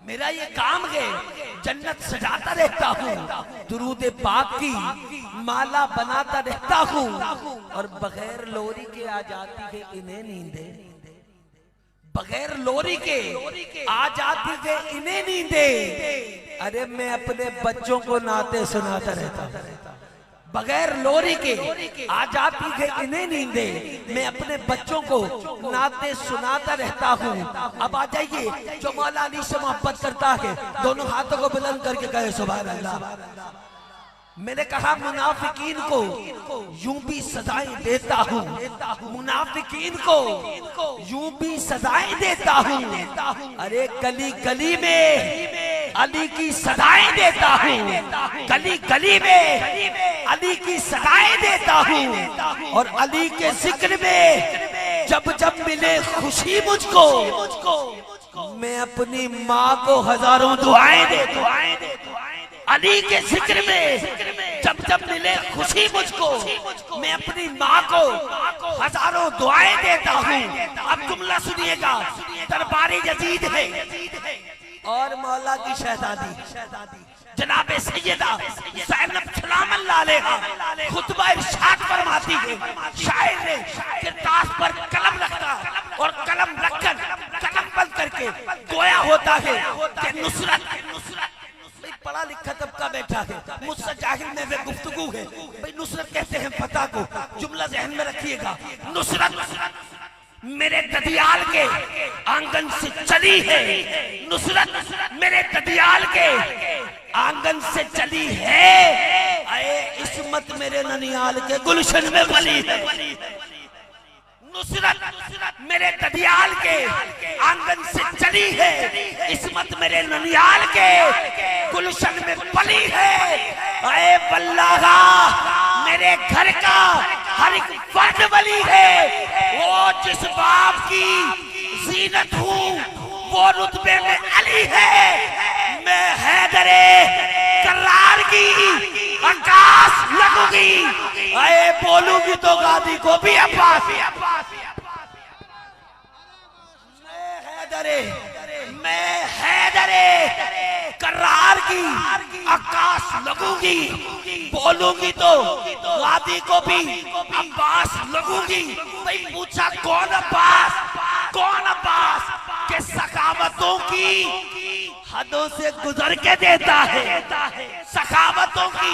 मेरा ये काम है, जन्नत सजाता रहता हूँ, दुरूद पाक की माला बनाता रहता हूँ, और बगैर लोरी के आ जाती है इन्हें नींदे, बगैर लोरी के आ जाती है इन्हें नींदे। अरे मैं अपने बच्चों को नाते सुनाता रहता हूँ, बगैर लोरी के आ जाती है इन्हें नींदे, मैं अपने बच्चों को नाते सुनाता रहता हूँ। अब आ जाइए, जो मौला अली से मोहब्बत करता है दोनों हाथों को बुलंद करके कहे सुभान अल्लाह। मैंने कहा मुनाफिकीन को यूं भी सजाएं देता हूँ, मुनाफिकीन को यूं भी सजाएं देता हूँ, अरे गली गली में अली की सदाएं देता हूँ, गली गली में अली की सदाएं देता हूँ, और अली के जिक्र में जब जब मिले खुशी मुझको, मैं अपनी माँ को हजारों दुआएं देता हूँ। अली के जिक्र में जब जब मिले खुशी मुझको, मैं अपनी माँ को हजारों दुआएं देता हूँ। अब जुमला सुनिएगा, दरबारी यजीद है और मौला की शहजादी जनाबे सैयदा ज़ैनब सलामुल्लाह अलैहा खुतबा इरशाद फरमाती है। शायर ने किरतास पर कलम रखा और कलम रखकर कलम बंद करके गोया होता है कि नुसरत पढ़ा लिखा तबका बैठा है, मुझसे जाहिल में वे गुफ्तगू है। भाई नुसरत कहते हैं फतह को, जुमला ज़हन में रखिएगा। नुसरत मेरे ददियाल के आंगन से चली है, नुसरत मेरे ददियाल के आंगन से चली है, आए इस्मत मेरे ननियाल के गुलशन में बली है। नुसरत मेरे ददियाल के आंगन से चली है, इस्मत मेरे ननियाल के गुलशन में पली है। अरे बल्लाहा मेरे घर का हर एक फर्द वली है, वो जिस बाप की जीनत हूँ वो रुतबे में अली है। मैं हैदरे करार की आकाश लगूंगी, अरे बोलूंगी तो गादी को भी अब्बास। मैं हैदरे करार की आकाश लगूंगी, बोलूंगी तो गादी को भी अब्बास लगूंगी। भाई पूछा कौन अब्बास, कौन अब्बास के सखावतों की हदों से गुजर के देता है, सखावतों की।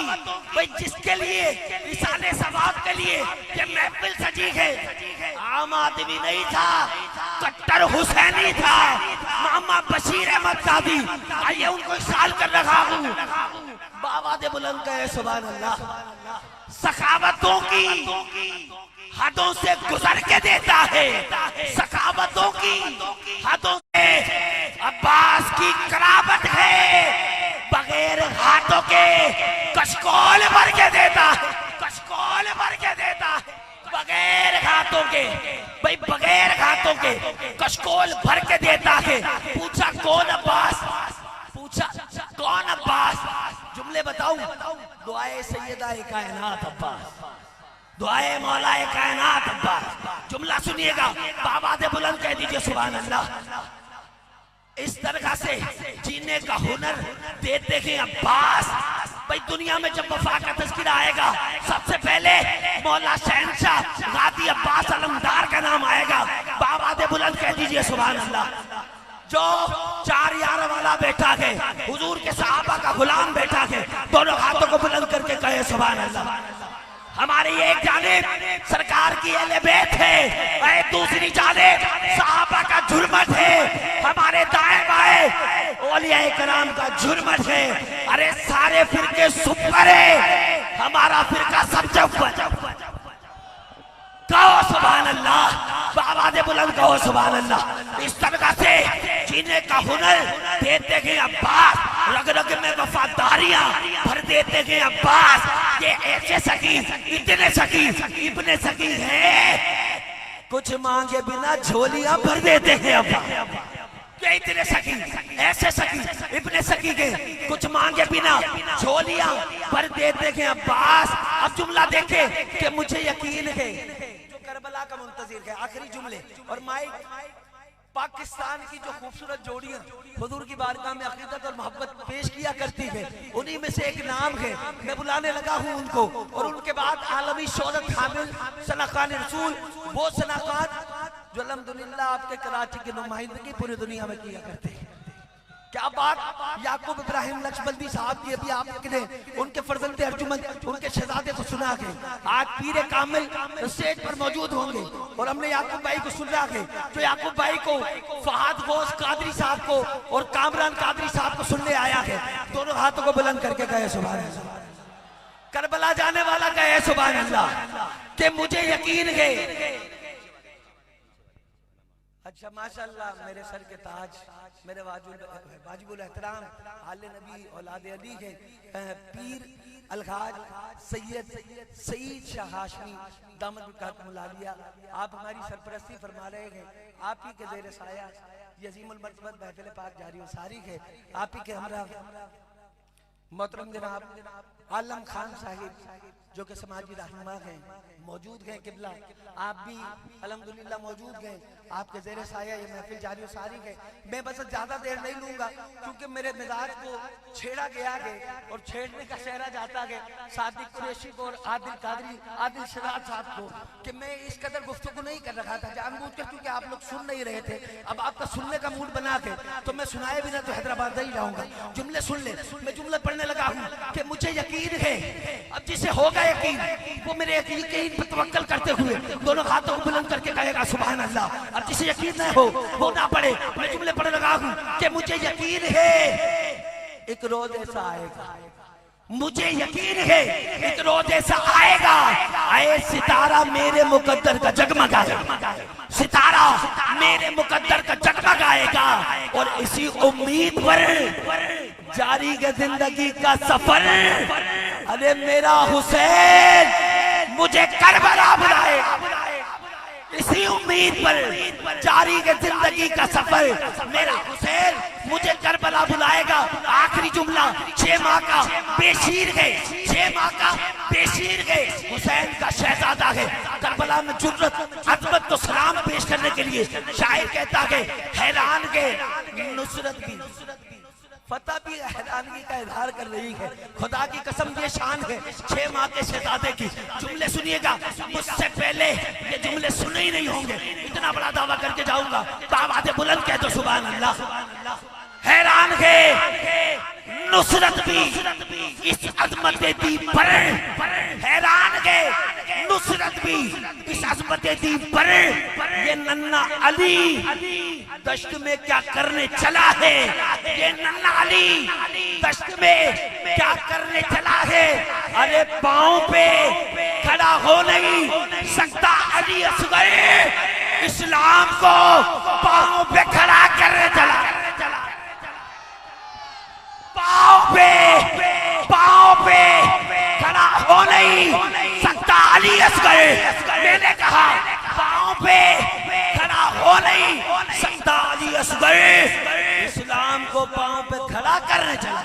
भाई जिसके लिए रिसाले सवाब के लिए ये महफिल सजी है, आम आदमी नहीं था, कट्टर हुसैनी था, मामा बशीर अहमद सादी। आइए उनको इशाल कर रखा हूँ, बाबा दे बुलंद कहे सुभान अल्लाह। सखावतों की हदों से गुजर के देता है, सखावतों की हदों से अब्बास की करावत है, बगैर हाथों के कशकोल भर के देता है, कशकोल भर के देता है, बगैर हाथों के। भाई बगैर हाथों के कशकोल भर के देता है। पूछा कौन अब्बास, पूछा कौन अब्बास, जुमले बताऊं। दुआए सैयदा कायनात अब्बास, दुआए मौलाए कायनात अब्बास। जुमला सुनिएगा, बाबा दे बुलंद कह दीजिए सुभान अल्लाह। इस तरह से जीने का हुनर देते हैं अब्बास। भाई दुनिया में जब वफा का तज़किरा आएगा, सबसे पहले मौला शहंशाह गादी अब्बास अलमदार का नाम आएगा। बाबा दे बुलंद कह दीजिए सुभान अल्लाह। जो 4 यार वाला बैठा है, हुजूर के सहाबा का गुलाम बैठा है, दोनों हाथों को बुलंद करके कहे सुभान अल्लाह। हमारी एक जानिब सरकार की अहले बैत है, दूसरी जानिब सहाबा का झुरमट है, हमारे दाएं बाएं औलिया कराम का झुरमट है। अरे सारे फिरके सुपर है, हमारा फिरका सबसे ऊपर। कहो सुभान अल्लाह, बाबा दे बुलंद कहो सुभान अल्लाह। इस तरह से जीने का हुनर देते हैं अब्बास, रग रग में वफादारियां भर देते हैं अब्बास। ये ऐसे सकी, इतने सकी, इतने सकी है, कुछ मांगे बिना झोलियां भर देते हैं अब्बास। ये इतने सकी, ऐसे सकी, इतने सकी के कुछ मांगे बिना झोलियां भर देते हैं अब्बास। अब जुमला देखे कि मुझे यकीन है जो करबला का मुंतजिर है, आखिरी जुमले। और माइक पाकिस्तान की जो खूबसूरत जोड़ियां हुजूर की बारगाह में अकीदत और मोहब्बत पेश किया करती है, उन्हीं में से एक नाम है। मैं बुलाने लगा हूं उनको, और उनके बाद आलमी शोहरत हामिल सनाखान रसूल, वो सनाखात जो अल्हम्दुलिल्लाह आपके कराची की नुमाइंदगी पूरी दुनिया में किया करते हैं। क्या बात, याकूब इब्राहिम नक्शबंदी साहब की अभी आपने उनके फर्जंदे अर्जुमंद, उनके शहजादे को सुना के आज पीरे कामिल स्टेज पर मौजूद होंगे, और हमने याकूब भाई को सुना के, जो याकूब भाई को फहाद गौस कादरी साहब को और कामरान कादरी साहब को सुनने आया है, दोनों हाथों को बुलंद करके कहे सुभान अल्लाह। करबला जाने वाला कहे सुभान अल्लाह। कि मुझे यकीन है। अच्छा माशाल्लाह, मेरे सर के ताज, मेरे वाजिबुल एहतराम आले नबी औलाद अली के पीर अलहाज सैयद सईद शाह हाशमी दामद मुलालिया, आप हमारी सरपरस्ती फरमा रहे हैं। आप ही के ज़ेर साया यजीमुल मर्तबत महफिल पाक जारी सारी है। आप ही के हमरा मोहतरम जनाब आलम खान साहिब जो कि समाजी रहनुमा हैं, मौजूद हैं। किबला आप भी अल्हम्दुलिल्लाह मौजूद हैं, आपके ज़ेरे साया ये महफिल जारी सारी है। मैं बस ज़्यादा देर नहीं लूँगा, क्योंकि मेरे मिजाज को छेड़ा गया है और छेड़ने का शहरा जाता है सादिक कुरैशी को और आदिल कादरी आदिल शराद साहब को, कि मैं इस कदर गुफ्तगू नहीं कर रहा था जानबूझ कर, क्योंकि आप लोग सुन नहीं रहे थे। अब आपका सुनने का मूड बना के तो मैं सुनाए बिना तो हैदराबाद नहीं जाऊँगा। जुमले सुन ले, मैं जुमले पढ़ने लगा हूँ कि मुझे यकीन है। अब जिसे होगा यकीन, वो मेरे यकीन पर तवक्कल करते हुए दोनों हाथों को बुलंद करके कहेगा सुभान अल्लाह। अब जिसे यकीन न हो वो ना पढ़े। मैं जुमले पढ़ने लगा हूँ कि मुझे यकीन है एक रोज ऐसा आएगा, मुझे यकीन है एक रोज ऐसा आएगा, आए सितारा मेरे मुकद्दर का जगमगाएगा, सितारा मेरे मुकद्दर का जगमगाएगा, और इसी उम्मीद पर जारी है जिंदगी का सफर। अरे मेरा हुसैन मुझे करबला बुलाएगा, इसी उम्मीद पर जारी है जिंदगी का सफर। मेरा हुसैन मुझे करबला बुलाएगा। आखिरी जुमला 6 माह का बेशीर है, 6 माह का बेशीर है, हुसैन का शहजादा है। करबला में जुर्रत अजमत तो सलाम पेश करने के लिए शायर कहता है हैरान के नुसरत भी फतह भी हैरानगी का इजहार कर रही है। खुदा की कसम ये शान है 6 माह के शहजादे की। जुमले सुनिएगा, मुझसे पहले ये जुमले सुने ही नहीं होंगे, इतना बड़ा दावा करके जाऊंगा। आवाज़ बुलंद कह दो सुभान अल्लाह। हैरान है नुसरत भी इस अजमत दी पर, हैरान है नुसरत भी इस अजमत दी पर। ये नन्ना अली दश्त में क्या करने चला है, ये नन्ना अली दश्त में क्या करने चला है। अरे पाँव पे खड़ा हो नहीं सकता अली असगर, इस्लाम को पाँव पे खड़ा करने चला। पाँव पे खड़ा हो नहीं सकता अली असगर। मैंने कहा पाँव पे खड़ा हो नहीं सकता अली असगर, इस्लाम को पाँव पे खड़ा करने चला।